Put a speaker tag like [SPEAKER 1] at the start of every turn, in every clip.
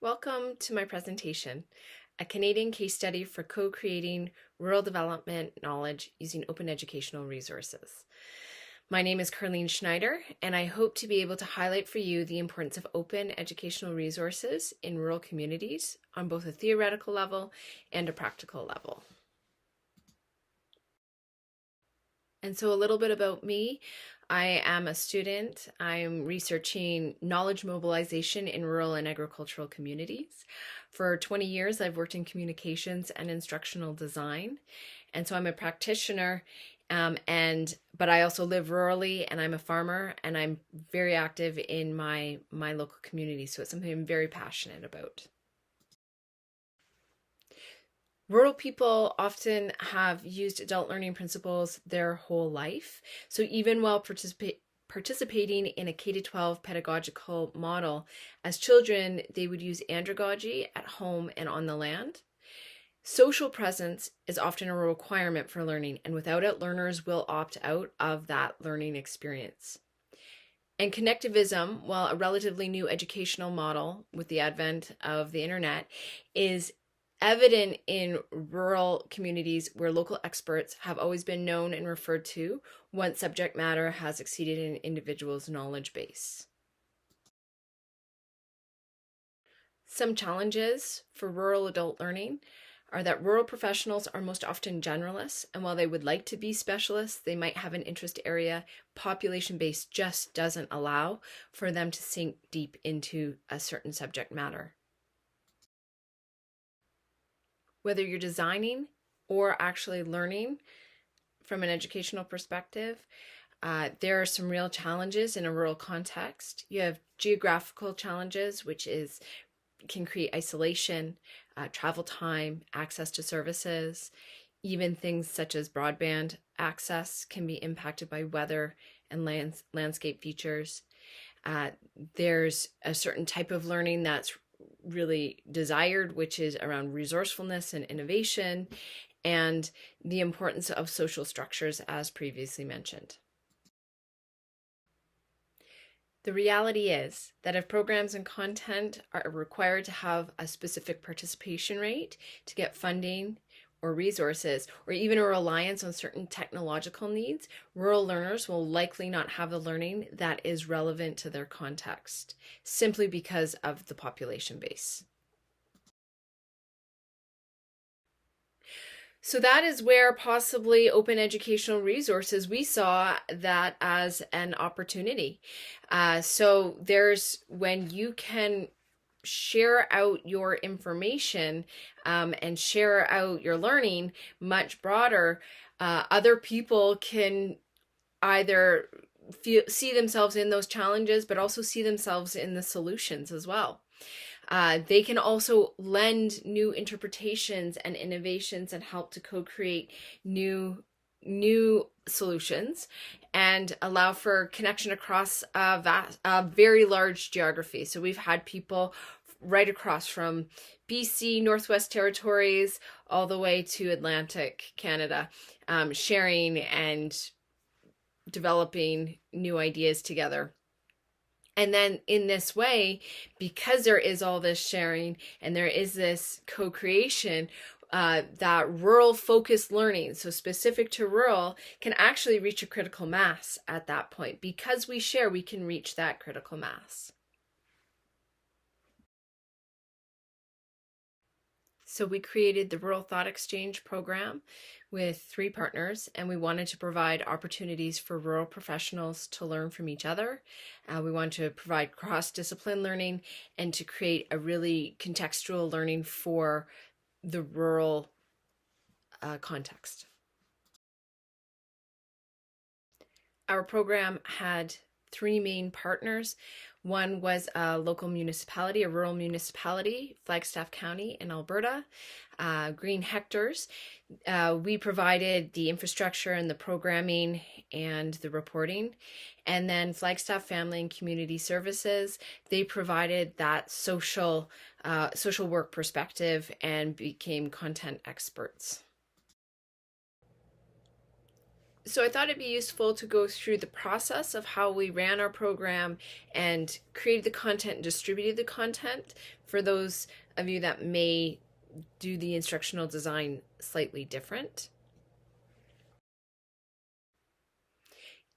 [SPEAKER 1] Welcome to my presentation, a Canadian case study for co-creating rural development knowledge using open educational resources. My name is Carlene Schneider, and I hope to be able to highlight for you the importance of open educational resources in rural communities on both a theoretical level and a practical level. And so a little bit about me. I am a student. I'm researching knowledge mobilization in rural and agricultural communities. For 20 years, I've worked in communications and instructional design. And so I'm a practitioner, but I also live rurally, and I'm a farmer, and I'm very active in my local community. So it's something I'm very passionate about. Rural people often have used adult learning principles their whole life. So even while participating in a K-12 pedagogical model, as children, they would use andragogy at home and on the land. Social presence is often a requirement for learning, and without it, learners will opt out of that learning experience. And connectivism, while a relatively new educational model with the advent of the internet, is evident in rural communities where local experts have always been known and referred to once subject matter has exceeded an individual's knowledge base. Some challenges for rural adult learning are that rural professionals are most often generalists, and while they would like to be specialists, they might have an interest area population base just doesn't allow for them to sink deep into a certain subject matter. Whether you're designing or actually learning from an educational perspective, there are some real challenges in a rural context. You have geographical challenges, which can create isolation, travel time, access to services. Even things such as broadband access can be impacted by weather and landscape features. There's a certain type of learning that's really desired, which is around resourcefulness and innovation, and the importance of social structures, as previously mentioned. The reality is that if programs and content are required to have a specific participation rate to get funding or resources, or even a reliance on certain technological needs, rural learners will likely not have the learning that is relevant to their context, simply because of the population base. So that is where possibly open educational resources, we saw that as an opportunity. So there's when you can share out your information and share out your learning much broader, other people can either see themselves in those challenges, but also see themselves in the solutions as well. They can also lend new interpretations and innovations and help to co-create new solutions and allow for connection across a very large geography. So we've had people right across from BC, Northwest Territories, all the way to Atlantic Canada, sharing and developing new ideas together. And then in this way, because there is all this sharing and there is this co-creation, that rural focused learning, so specific to rural, can actually reach a critical mass at that point. Because we share, we can reach that critical mass. So we created the Rural Thought Exchange program with 3 partners, and we wanted to provide opportunities for rural professionals to learn from each other. We want to provide cross-discipline learning and to create a really contextual learning for the rural context. Our program had 3 main partners. One was a local municipality, a rural municipality, Flagstaff County in Alberta, Green Hectares. We provided the infrastructure and the programming and the reporting. And then Flagstaff Family and Community Services, they provided that social work perspective and became content experts. So I thought it'd be useful to go through the process of how we ran our program and created the content and distributed the content for those of you that may do the instructional design slightly different.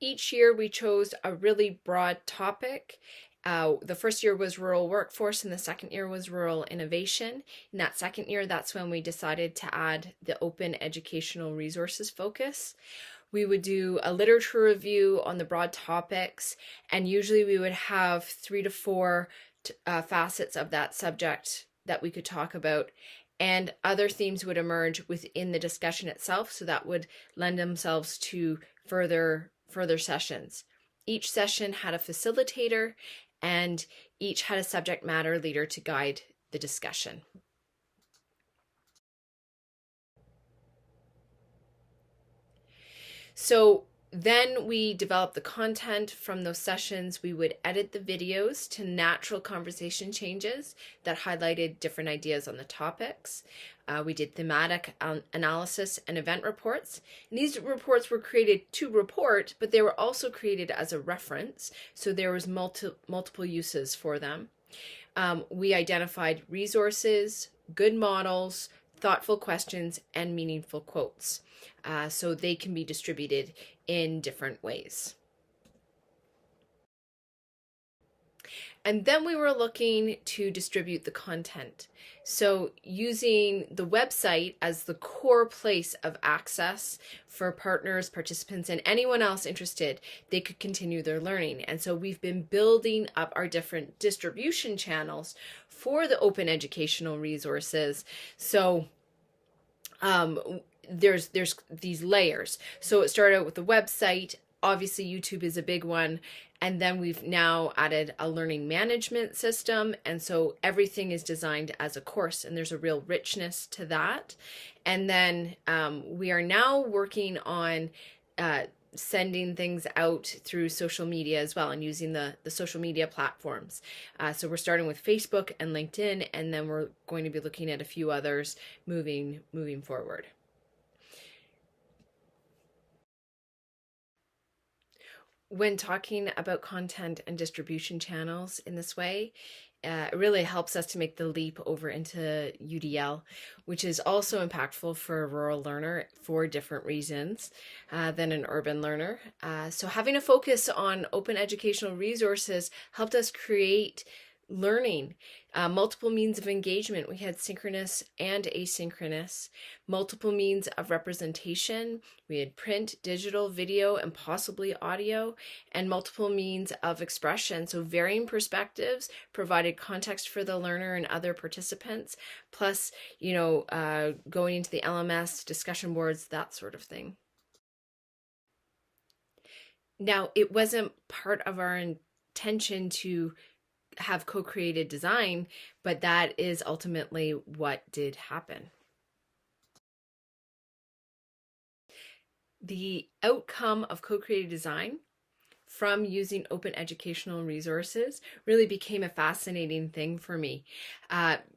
[SPEAKER 1] Each year we chose a really broad topic. The first year was rural workforce and the second year was rural innovation. In that second year, that's when we decided to add the open educational resources focus. We would do a literature review on the broad topics, and usually we would have 3 to 4 facets of that subject that we could talk about, and other themes would emerge within the discussion itself, so that would lend themselves to further sessions. Each session had a facilitator, and each had a subject matter leader to guide the discussion. So then we developed the content from those sessions. We would edit the videos to natural conversation changes that highlighted different ideas on the topics. We did thematic analysis and event reports. And these reports were created to report, but they were also created as a reference. So there was multiple uses for them. We identified resources, good models, thoughtful questions, and meaningful quotes. So they can be distributed in different ways. And then we were looking to distribute the content. So using the website as the core place of access for partners, participants, and anyone else interested, they could continue their learning. And so we've been building up our different distribution channels for the open educational resources. So there's these layers. So it started out with the website. Obviously, YouTube is a big one. And then we've now added a learning management system. And so everything is designed as a course, and there's a real richness to that. And then we are now working on sending things out through social media as well, and using the social media platforms. So we're starting with Facebook and LinkedIn, and then we're going to be looking at a few others moving forward. When talking about content and distribution channels in this way, it really helps us to make the leap over into UDL, which is also impactful for a rural learner for different reasons than an urban learner. So having a focus on open educational resources helped us create learning, multiple means of engagement. We had synchronous and asynchronous, multiple means of representation. We had print, digital, video, and possibly audio, and multiple means of expression. So varying perspectives provided context for the learner and other participants, plus, going into the LMS, discussion boards, that sort of thing. Now, it wasn't part of our intention to have co-created design, but that is ultimately what did happen. The outcome of co-created design from using open educational resources really became a fascinating thing for me.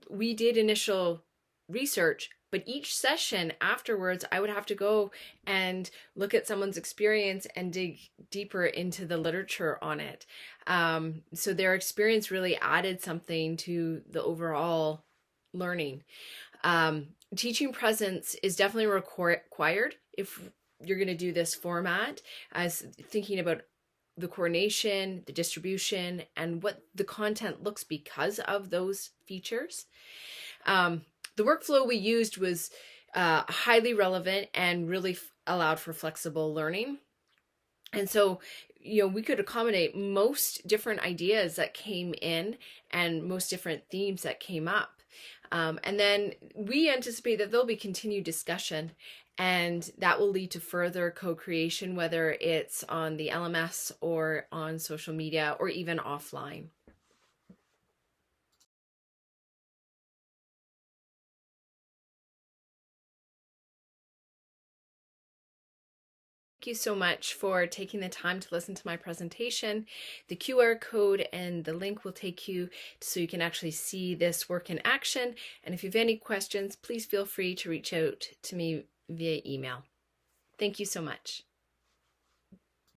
[SPEAKER 1] We did initial research, but each session afterwards, I would have to go and look at someone's experience and dig deeper into the literature on it. So their experience really added something to the overall learning. Teaching presence is definitely required if you're going to do this format, as thinking about the coordination, the distribution, and what the content looks because of those features. The workflow we used was highly relevant and really allowed for flexible learning. And so, we could accommodate most different ideas that came in and most different themes that came up. And then we anticipate that there'll be continued discussion, and that will lead to further co-creation, whether it's on the LMS or on social media or even offline. Thank you so much for taking the time to listen to my presentation. The QR code and the link will take you so you can actually see this work in action. And if you have any questions, please feel free to reach out to me via email. Thank you so much.